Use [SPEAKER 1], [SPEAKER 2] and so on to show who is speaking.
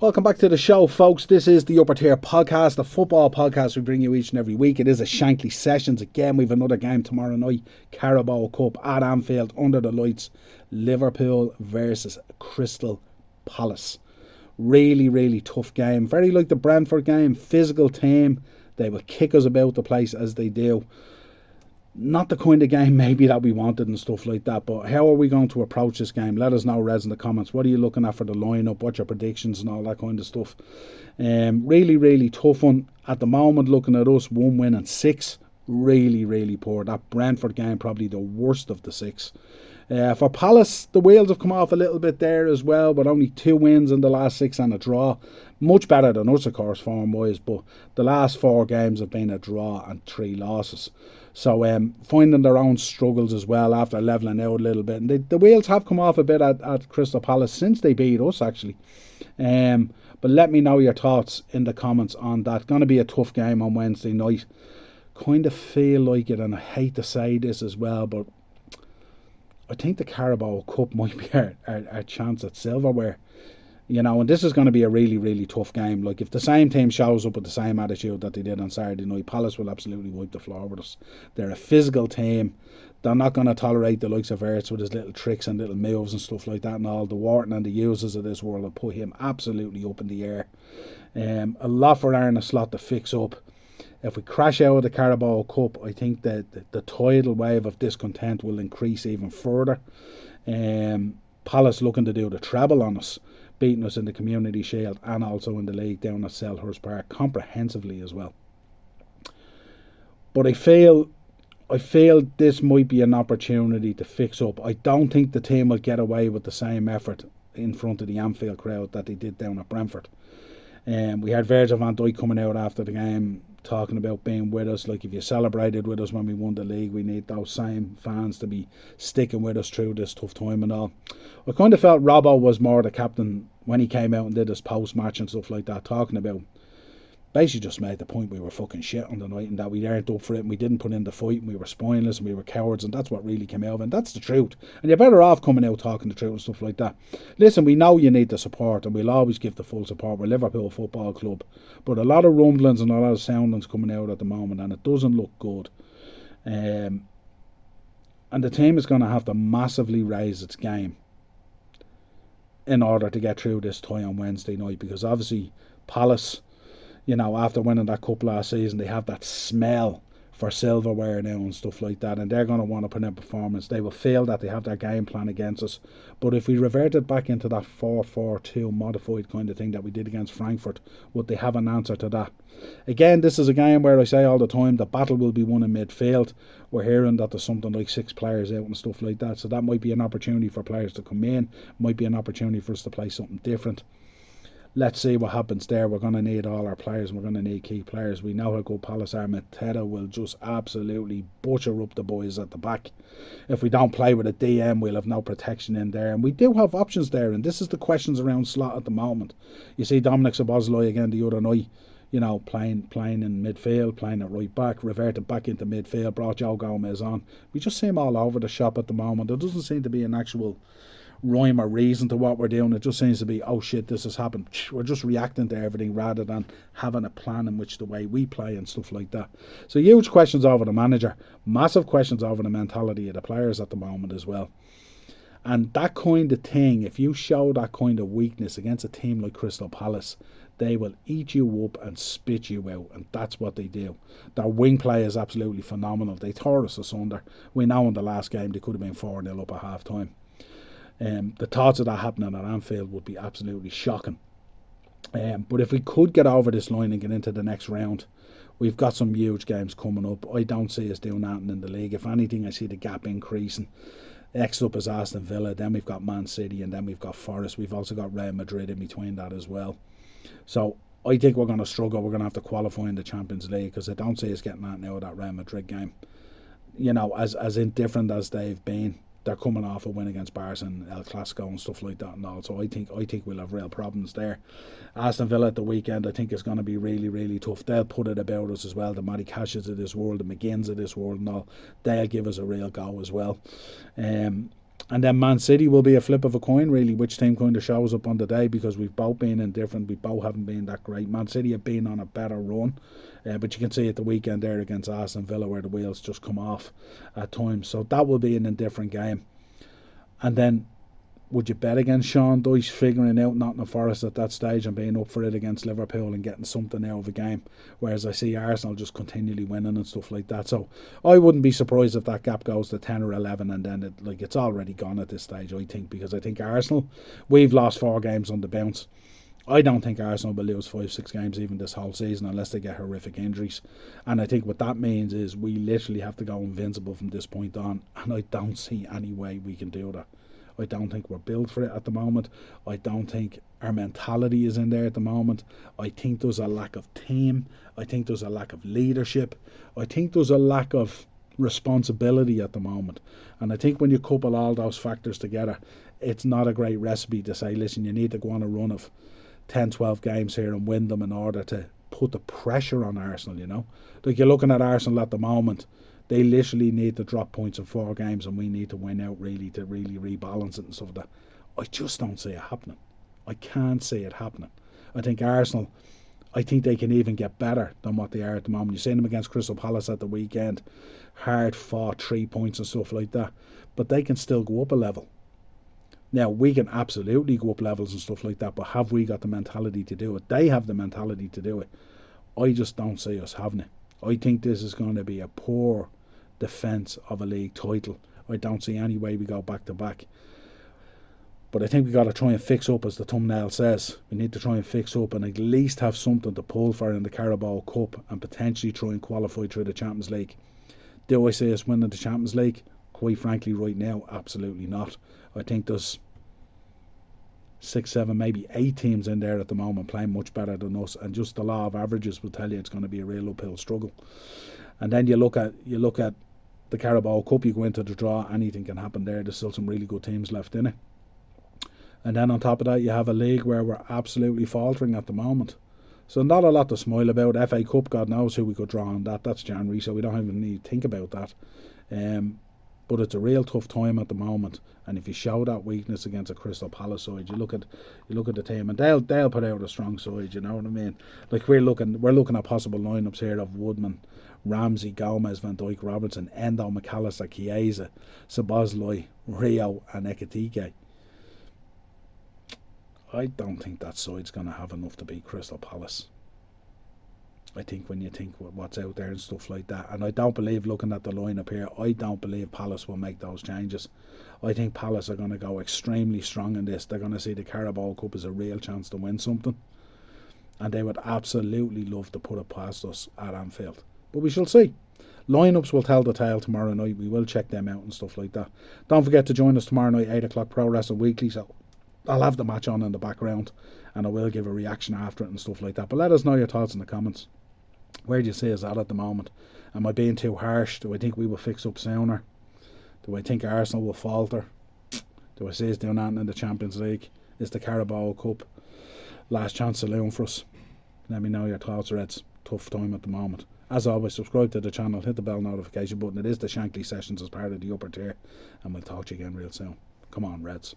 [SPEAKER 1] Welcome back to the show, folks. This is the Upper Tier Podcast, the football podcast we bring you each and every week. It is a Shankly Sessions. Again, we have another game tomorrow night. Carabao Cup at Anfield, under the lights. Liverpool versus Crystal Palace. Really, really tough game. Very like the Brentford game. Physical team. They will kick us about the place as they do. Not the kind of game maybe that we wanted and stuff like that, but how are we going to approach this game? Let us know, Rez, in the comments. What are you looking at for the lineup? What's your predictions and all that kind of stuff? Really, really tough one. At the moment, looking at us, 1 win and 6. Really, really poor. That Brentford game, probably the worst of the 6. For Palace, the wheels have come off a little bit there as well, but only 2 wins in the last 6 and a draw. Much better than us, of course, form-wise, but the last 4 games have been a draw and 3 losses. So finding their own struggles as well after levelling out a little bit. And the wheels have come off a bit at Crystal Palace since they beat us, actually. But let me know your thoughts in the comments on that. Going to be a tough game on Wednesday night. Kind of feel like it, and I hate to say this as well, but I think the Carabao Cup might be our chance at Silverware. You know, and this is going to be a really, really tough game. Like, if the same team shows up with the same attitude that they did on Saturday night, Palace will absolutely wipe the floor with us. They're a physical team. They're not going to tolerate the likes of Ertz with his little tricks and little moves and stuff like that and all. The Wharton and the users of this world will put him absolutely up in the air. A lot for Arne Slot to fix up. If we crash out of the Carabao Cup, I think that the tidal wave of discontent will increase even further. Palace looking to do the treble on us, beating us in the Community Shield and also in the league down at Selhurst Park comprehensively as well. But I feel this might be an opportunity to fix up. I don't think the team will get away with the same effort in front of the Anfield crowd that they did down at Brentford. We had Virgil van Dijk coming out after the game talking about being with us. Like, if you celebrated with us when we won the league, we need those same fans to be sticking with us through this tough time and all. I kind of felt Robbo was more the captain when he came out and did his post-match and stuff like that, talking about, basically just made the point we were fucking shit on the night and that we weren't up for it and we didn't put in the fight and we were spineless and we were cowards, and that's what really came out of it. And that's the truth. And you're better off coming out talking the truth and stuff like that. Listen, we know you need the support and we'll always give the full support. We're Liverpool Football Club. But a lot of rumblings and a lot of soundings coming out at the moment and it doesn't look good. And the team is going to have to massively raise its game in order to get through this tie on Wednesday night, because obviously Palace, you know, after winning that cup last season, they have that smell for silverware now and stuff like that, and they're going to want to put in performance. They will feel that they have their game plan against us. But if we reverted back into that 4-4-2 modified kind of thing that we did against Frankfurt, would they have an answer to that? Again, this is a game where I say all the time the battle will be won in midfield. We're hearing that there's something like 6 players out and stuff like that, so that might be an opportunity for players to come in, might be an opportunity for us to play something different. Let's see what happens there. We're going to need all our players and we're going to need key players. We know how good Palace are. Mateta will just absolutely butcher up the boys at the back. If we don't play with a DM, we'll have no protection in there. And we do have options there, and this is the questions around Slot at the moment. You see Dominic Szoboszlai again the other night, you know, playing in midfield, playing at right back, reverted back into midfield, brought Joe Gomez on. We just see him all over the shop at the moment. There doesn't seem to be an actual rhyme or reason to what we're doing. It just seems to be, oh shit, this has happened. We're just reacting to everything rather than having a plan in which the way we play and stuff like that. So huge questions over the manager, massive questions over the mentality of the players at the moment as well. And that kind of thing, if you show that kind of weakness against a team like Crystal Palace, they will eat you up and spit you out, and that's what they do. Their wing play is absolutely phenomenal. They tore us asunder. We know in the last game they could have been 4-0 up at half time. The thoughts of that happening at Anfield would be absolutely shocking. But if we could get over this line and get into the next round, we've got some huge games coming up. I don't see us doing that in the league. If anything, I see the gap increasing. Next up is Aston Villa, then we've got Man City, and then we've got Forest. We've also got Real Madrid in between that as well. So I think we're going to struggle. We're going to have to qualify in the Champions League, because I don't see us getting that now of that Real Madrid game. You know, as indifferent as they've been, they're coming off a win against Barca and El Clasico and stuff like that and all. So I think we'll have real problems there. Aston Villa at the weekend, I think, is going to be really, really tough. They'll put it about us as well. The Matty Cashes of this world, the McGinns of this world and all, they'll give us a real go as well. And then Man City will be a flip of a coin, really, which team kind of shows up on the day, because we've both been indifferent. We both haven't been that great. Man City have been on a better run, but you can see at the weekend there against Aston Villa where the wheels just come off at times. So that will be an indifferent game. And then, would you bet against Sean Dyche figuring out Nottingham Forest at that stage and being up for it against Liverpool and getting something out of a game? Whereas I see Arsenal just continually winning and stuff like that. So I wouldn't be surprised if that gap goes to 10 or 11 and then it's already gone at this stage, I think, because I think Arsenal, we've lost 4 games on the bounce. I don't think Arsenal will lose 5-6 games even this whole season unless they get horrific injuries. And I think what that means is we literally have to go invincible from this point on. And I don't see any way we can do that. I don't think we're built for it at the moment. I don't think our mentality is in there at the moment. I think there's a lack of team. I think there's a lack of leadership. I think there's a lack of responsibility at the moment. And I think when you couple all those factors together, it's not a great recipe to say, listen, you need to go on a run of 10, 12 games here and win them in order to put the pressure on Arsenal, you know. Like, you're looking at Arsenal at the moment. They literally need to drop points in 4 games and we need to win out really to really rebalance it and stuff like that. I just don't see it happening. I can't see it happening. I think Arsenal, I think they can even get better than what they are at the moment. You've seen them against Crystal Palace at the weekend. Hard fought 3 points and stuff like that. But they can still go up a level. Now, we can absolutely go up levels and stuff like that, but have we got the mentality to do it? They have the mentality to do it. I just don't see us having it. I think this is going to be a poor defence of a league title. I don't see any way we go back to back. But I think we got to try and fix up, as the thumbnail says. We need to try and fix up and at least have something to pull for in the Carabao Cup and potentially try and qualify through the Champions League. Do I see us winning the Champions League? Quite frankly, right now, absolutely not. I think there's 6, 7, maybe 8 teams in there at the moment playing much better than us, and just the law of averages will tell you it's going to be a real uphill struggle. And then you look at the Carabao Cup, you go into the draw, anything can happen there. There's still some really good teams left in it. And then on top of that, you have a league where we're absolutely faltering at the moment. So not a lot to smile about. FA Cup, God knows who we could draw on that. That's January, so we don't even need to think about that. But it's a real tough time at the moment. And if you show that weakness against a Crystal Palace side, you look at the team, and they'll put out a strong side. You know what I mean? Like, we're looking at possible lineups here of Woodman, Ramsey, Gomez, Van Dijk, Robertson, Endo, McAllister, Chiesa, Szoboszlai, Rio, and Ekitike. I don't think that side's going to have enough to beat Crystal Palace. I think when you think what's out there and stuff like that, and I don't believe, looking at the lineup here, I don't believe Palace will make those changes. I think Palace are going to go extremely strong in this. They're going to see the Carabao Cup as a real chance to win something, and they would absolutely love to put it past us at Anfield. But we shall see. Lineups will tell the tale tomorrow night. We will check them out and stuff like that. Don't forget to join us tomorrow night, 8 o'clock, Pro Wrestling Weekly. So I'll have the match on in the background, and I will give a reaction after it and stuff like that. But let us know your thoughts in the comments. Where do you see us at the moment? Am I being too harsh? Do I think we will fix up sooner? Do I think Arsenal will falter? Do I see us doing that in the Champions League? Is the Carabao Cup last chance saloon for us? Let me know your thoughts, Reds. Tough time at the moment. As always, subscribe to the channel, hit the bell notification button. It is the Shankly Sessions as part of the upper tier, and we'll talk to you again real soon. Come on, Reds.